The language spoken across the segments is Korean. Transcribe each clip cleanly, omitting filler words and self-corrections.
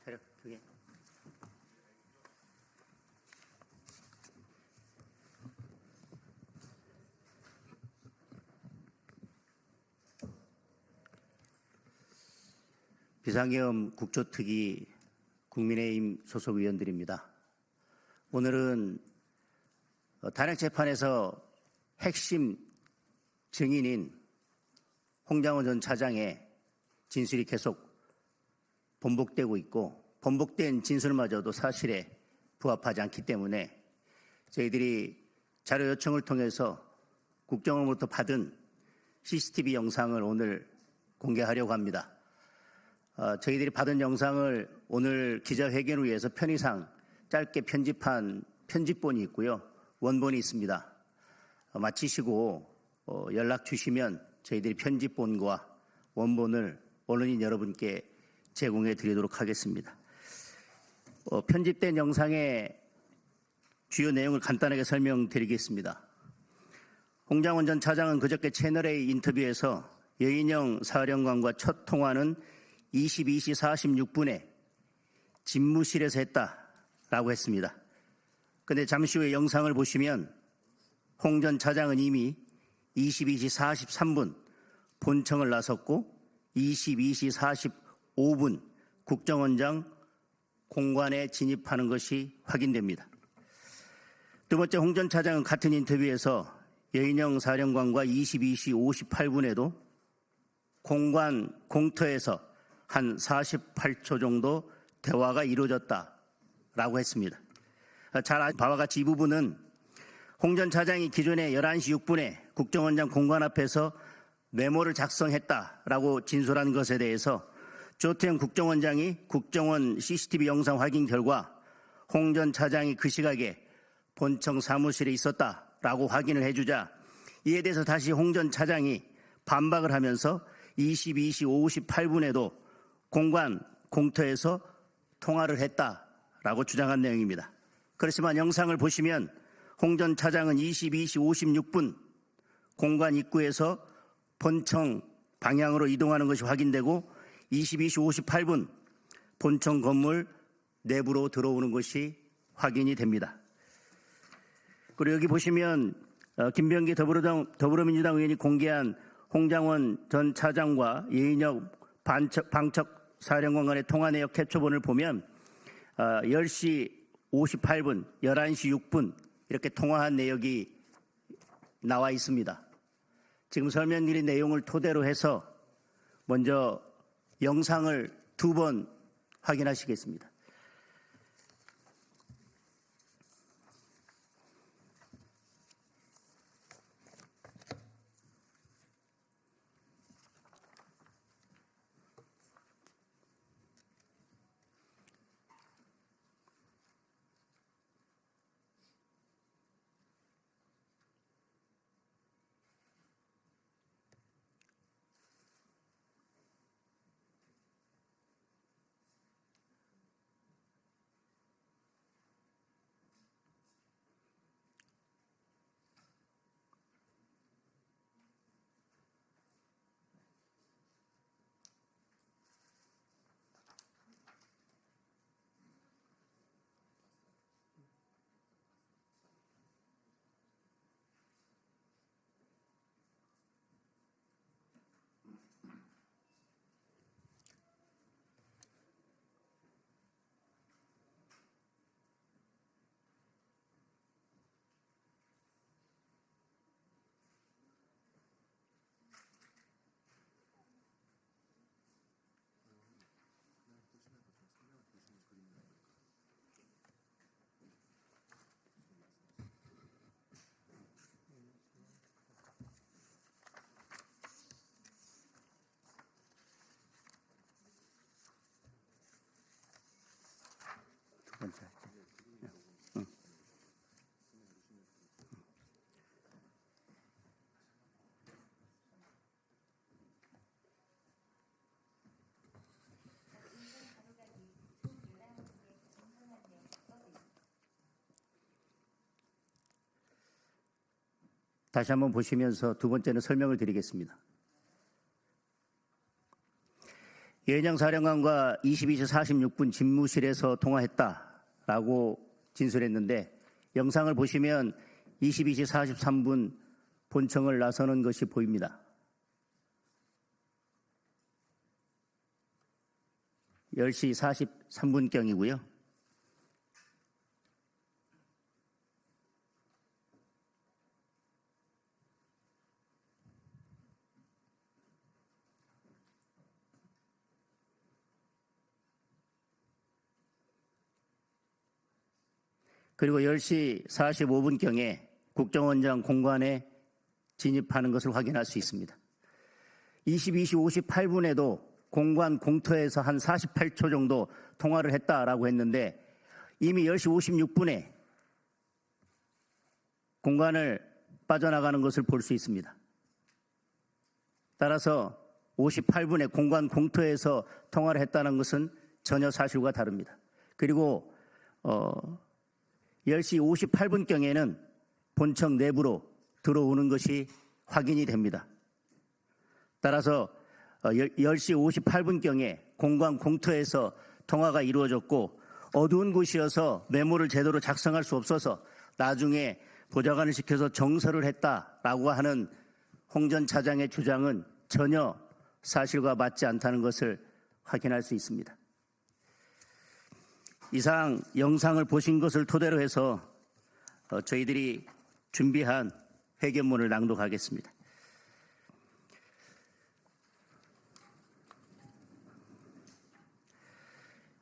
차렷 두 개. 비상계엄 국조특위 국민의힘 소속 의원들입니다. 오늘은 단핵재판에서 핵심 증인인 홍장원 전 차장의 진술이 계속 번복되고 있고 번복된 진술마저도 사실에 부합하지 않기 때문에 저희들이 자료 요청을 통해서 국정원으로부터 받은 CCTV 영상을 오늘 공개하려고 합니다. 저희들이 받은 영상을 오늘 기자회견을 위해서 편의상 짧게 편집한 편집본이 있고요. 원본이 있습니다. 마치시고 연락 주시면 저희들이 편집본과 원본을 언론인 여러분께 제공해 드리도록 하겠습니다. 편집된 영상의 주요 내용을 간단하게 설명드리겠습니다. 홍장원 전 차장은 그저께 채널A 인터뷰에서 여인영 사령관과 첫 통화는 22시 46분에 집무실에서 했다라고 했습니다. 그런데 잠시 후에 영상을 보시면 홍 전 차장은 이미 22시 43분 본청을 나섰고 22시 45분 국정원장 공관에 진입하는 것이 확인됩니다. 두 번째, 홍 전 차장은 같은 인터뷰에서 여인영 사령관과 22시 58분에도 공관 공터에서 한 48초 정도 대화가 이루어졌다라고 했습니다. 잘 아시는 바와 같이 이 부분은 홍 전 차장이 기존에 11시 6분에 국정원장 공관 앞에서 메모를 작성했다라고 진술한 것에 대해서 조태영 국정원장이 국정원 CCTV 영상 확인 결과 홍 전 차장이 그 시각에 본청 사무실에 있었다라고 확인을 해주자 이에 대해서 다시 홍 전 차장이 반박을 하면서 22시 58분에도 공관 공터에서 통화를 했다라고 주장한 내용입니다. 그렇지만 영상을 보시면 홍 전 차장은 22시 56분 공관 입구에서 본청 방향으로 이동하는 것이 확인되고 22시 58분 본청 건물 내부로 들어오는 것이 확인이 됩니다. 그리고 여기 보시면 김병기 더불어민주당 의원이 공개한 홍장원 전 차장과 여인영 방첩 사령관 간의 통화 내역 캡처본을 보면 10시 58분, 11시 6분 이렇게 통화한 내역이 나와 있습니다. 지금 설명드린 내용을 토대로 해서 먼저 영상을 2번 확인하시겠습니다. 다시 한번 보시면서 두 번째는 설명을 드리겠습니다. 여인영 사령관과 22시 46분 집무실에서 통화했다라고 진술했는데 영상을 보시면 22시 43분 본청을 나서는 것이 보입니다. 10시 43분경이고요. 그리고 10시 45분경에 국정원장 공관에 진입하는 것을 확인할 수 있습니다. 22시 58분에도 공관 공터에서 한 48초 정도 통화를 했다라고 했는데 이미 10시 56분에 공관을 빠져나가는 것을 볼 수 있습니다. 따라서 58분에 공관 공터에서 통화를 했다는 것은 전혀 사실과 다릅니다. 그리고 10시 58분경에는 본청 내부로 들어오는 것이 확인이 됩니다. 따라서 10시 58분경에 공관 공터에서 통화가 이루어졌고 어두운 곳이어서 메모를 제대로 작성할 수 없어서 나중에 보좌관을 시켜서 정서를 했다라고 하는 홍 전 차장의 주장은 전혀 사실과 맞지 않다는 것을 확인할 수 있습니다. 이상 영상을 보신 것을 토대로 해서 저희들이 준비한 회견문을 낭독하겠습니다.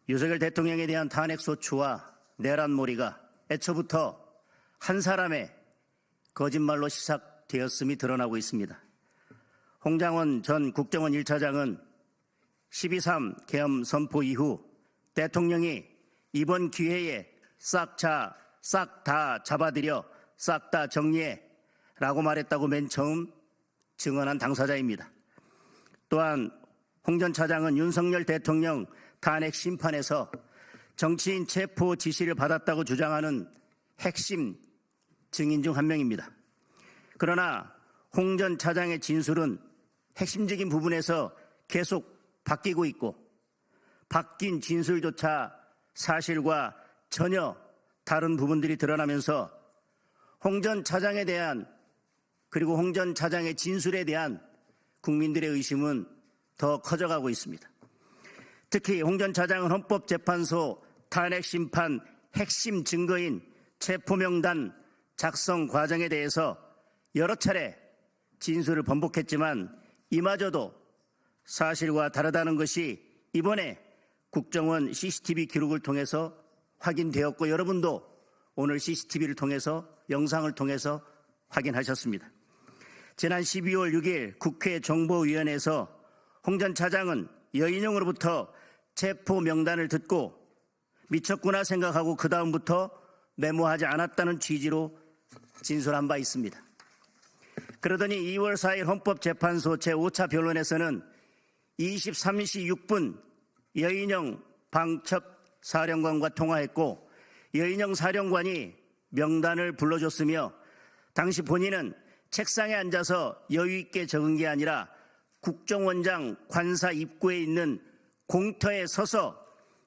윤석열 대통령에 대한 탄핵소추와 내란몰이가 애초부터 한 사람의 거짓말로 시작되었음이 드러나고 있습니다. 홍장원 전 국정원 1차장은 12.3 계엄 선포 이후 대통령이 이번 기회에 싹 다 잡아들여 싹 다 정리해 라고 말했다고 맨 처음 증언한 당사자입니다. 또한 홍 전 차장은 윤석열 대통령 탄핵 심판에서 정치인 체포 지시를 받았다고 주장하는 핵심 증인 중 한 명입니다. 그러나 홍 전 차장의 진술은 핵심적인 부분에서 계속 바뀌고 있고 바뀐 진술조차 사실과 전혀 다른 부분들이 드러나면서 홍 전 차장에 대한 그리고 홍 전 차장의 진술에 대한 국민들의 의심은 더 커져가고 있습니다. 특히 홍 전 차장은 헌법재판소 탄핵심판 핵심 증거인 체포명단 작성 과정에 대해서 여러 차례 진술을 번복했지만 이마저도 사실과 다르다는 것이 이번에 국정원 CCTV 기록을 통해서 확인되었고 여러분도 오늘 CCTV를 통해서 영상을 통해서 확인하셨습니다. 지난 12월 6일 국회 정보위원회에서 홍 전 차장은 여인영으로부터 체포 명단을 듣고 미쳤구나 생각하고 그 다음부터 메모하지 않았다는 취지로 진술한 바 있습니다. 그러더니 2월 4일 헌법재판소 제5차 변론에서는 23시 6분 여인영 방첩 사령관과 통화했고 여인영 사령관이 명단을 불러줬으며 당시 본인은 책상에 앉아서 여유 있게 적은 게 아니라 국정원장 관사 입구에 있는 공터에 서서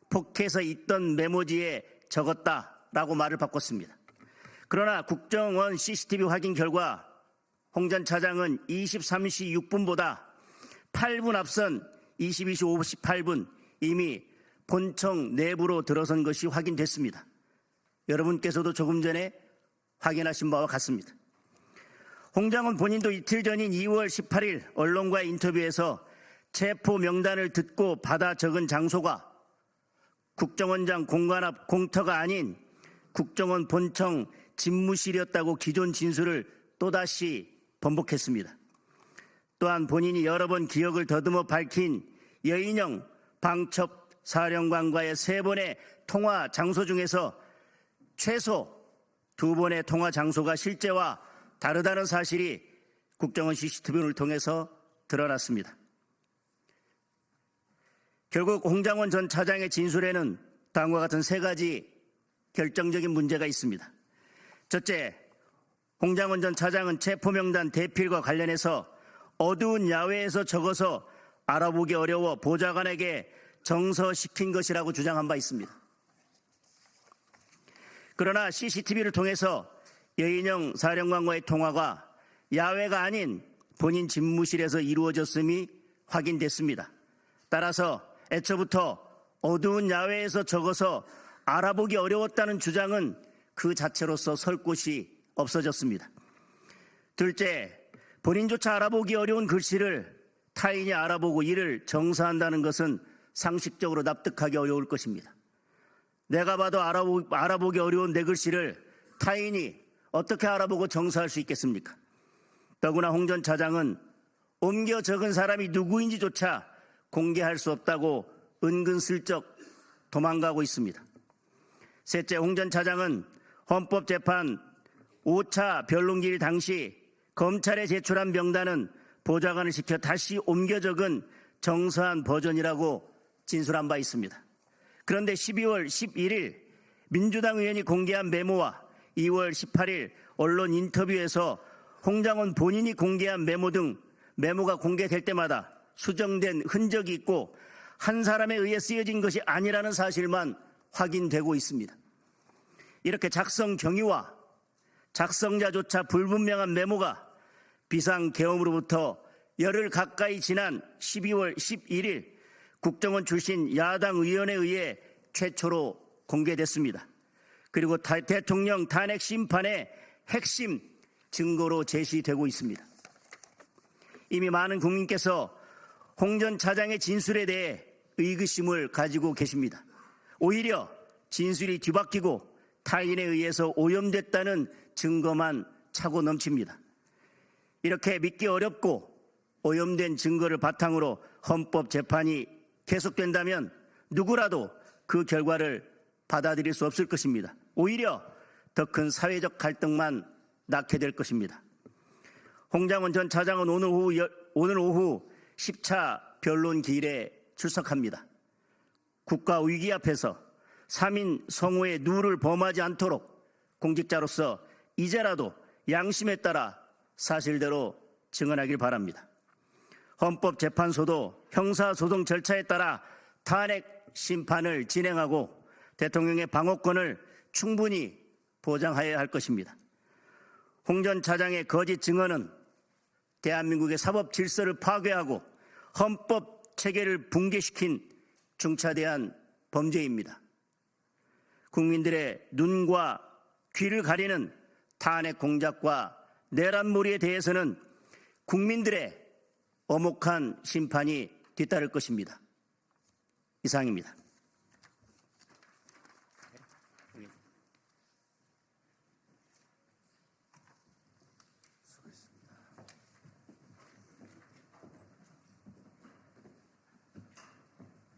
포켓에 있던 메모지에 적었다라고 말을 바꿨습니다. 그러나 국정원 CCTV 확인 결과 홍 전 차장은 23시 6분보다 8분 앞선 22시 58분 이미 본청 내부로 들어선 것이 확인됐습니다. 여러분께서도 조금 전에 확인하신 바와 같습니다. 홍 장관 본인도 이틀 전인 2월 18일 언론과의 인터뷰에서 체포 명단을 듣고 받아 적은 장소가 국정원장 공관 앞 공터가 아닌 국정원 본청 집무실이었다고 기존 진술을 또다시 번복했습니다. 또한 본인이 여러 번 기억을 더듬어 밝힌 여인영 방첩 사령관과의 3번의 통화 장소 중에서 최소 2번의 통화 장소가 실제와 다르다는 사실이 국정원 CCTV를 통해서 드러났습니다. 결국 홍장원 전 차장의 진술에는 다음과 같은 3가지 결정적인 문제가 있습니다. 첫째, 홍장원 전 차장은 체포명단 대필과 관련해서 어두운 야외에서 적어서 알아보기 어려워 보좌관에게 정서시킨 것이라고 주장한 바 있습니다. 그러나 CCTV를 통해서 여인영 사령관과의 통화가 야외가 아닌 본인 집무실에서 이루어졌음이 확인됐습니다. 따라서 애초부터 어두운 야외에서 적어서 알아보기 어려웠다는 주장은 그 자체로서 설 곳이 없어졌습니다. 둘째, 본인조차 알아보기 어려운 글씨를 타인이 알아보고 이를 정사한다는 것은 상식적으로 납득하기 어려울 것입니다. 내가 봐도 알아보기 어려운 내 글씨를 타인이 어떻게 알아보고 정사할 수 있겠습니까? 더구나 홍 전 차장은 옮겨 적은 사람이 누구인지조차 공개할 수 없다고 은근슬쩍 도망가고 있습니다. 셋째, 홍 전 차장은 헌법재판 5차 변론기일 당시 검찰에 제출한 명단은 보좌관을 시켜 다시 옮겨 적은 정사한 버전이라고 진술한 바 있습니다. 그런데 12월 11일 민주당 의원이 공개한 메모와 2월 18일 언론 인터뷰에서 홍장원 본인이 공개한 메모 등 메모가 공개될 때마다 수정된 흔적이 있고 한 사람에 의해 쓰여진 것이 아니라는 사실만 확인되고 있습니다. 이렇게 작성 경위와 작성자조차 불분명한 메모가 비상계엄으로부터 열흘 가까이 지난 12월 11일 국정원 출신 야당 의원에 의해 최초로 공개됐습니다. 그리고 대통령 탄핵 심판의 핵심 증거로 제시되고 있습니다. 이미 많은 국민께서 홍 전 차장의 진술에 대해 의구심을 가지고 계십니다. 오히려 진술이 뒤바뀌고 타인에 의해서 오염됐다는 증거만 차고 넘칩니다. 이렇게 믿기 어렵고 오염된 증거를 바탕으로 헌법재판이 계속된다면 누구라도 그 결과를 받아들일 수 없을 것입니다. 오히려 더 큰 사회적 갈등만 낳게 될 것입니다. 홍장원 전 차장은 오늘 오후 10차 변론 기일에 출석합니다. 국가 위기 앞에서 3인 성호의 누를 범하지 않도록 공직자로서 이제라도 양심에 따라 사실대로 증언하길 바랍니다. 헌법재판소도 형사소송 절차에 따라 탄핵 심판을 진행하고 대통령의 방어권을 충분히 보장하여야 할 것입니다. 홍 전 차장의 거짓 증언은 대한민국의 사법 질서를 파괴하고 헌법 체계를 붕괴시킨 중차대한 범죄입니다. 국민들의 눈과 귀를 가리는 탄핵 공작과 내란몰이에 대해서는 국민들의 엄혹한 심판이 뒤따를 것입니다. 이상입니다.